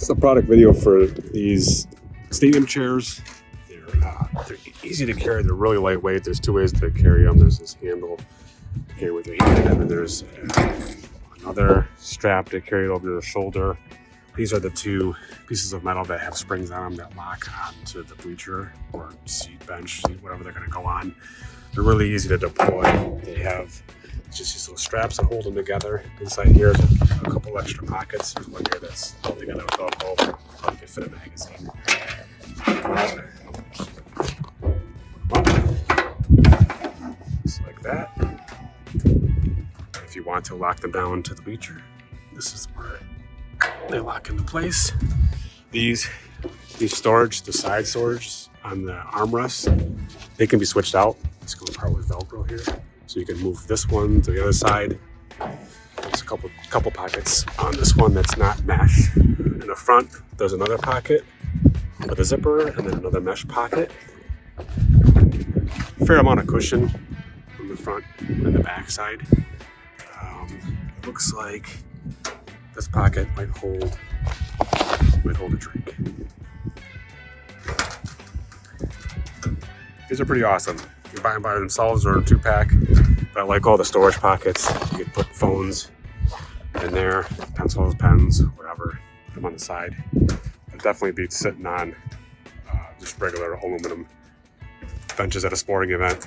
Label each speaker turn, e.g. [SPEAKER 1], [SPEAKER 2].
[SPEAKER 1] This is a product video for these stadium chairs. They're easy to carry. They're really lightweight. There's two ways to carry them. There's this handle to carry with your hand, and then there's another strap to carry it over your shoulder. These are the two pieces of metal that have springs on them that lock onto the bleacher or seat, bench, seat, whatever they're going to go on. They're really easy to deploy. They have just these little straps that hold them together. Inside here is a couple extra pockets. There's one here that's held together with Velcro. Probably could fit a magazine. Just like that. If you want to lock them down to the bleacher, this is where they lock into place. These storage, the side storage on the armrests, they can be switched out. It's going apart with Velcro here, so you can move this one to the other side. There's a couple pockets on this one that's not mesh. In the front, there's another pocket with a zipper, and then another mesh pocket. Fair amount of cushion on the front and the back side. It looks like this pocket might hold a drink. These are pretty awesome. You can buy them by themselves or in a 2-pack. But I like all the storage pockets. You can put phones in there, pencils, pens, whatever. Put them on the side. It definitely beats sitting on just regular aluminum benches at a sporting event.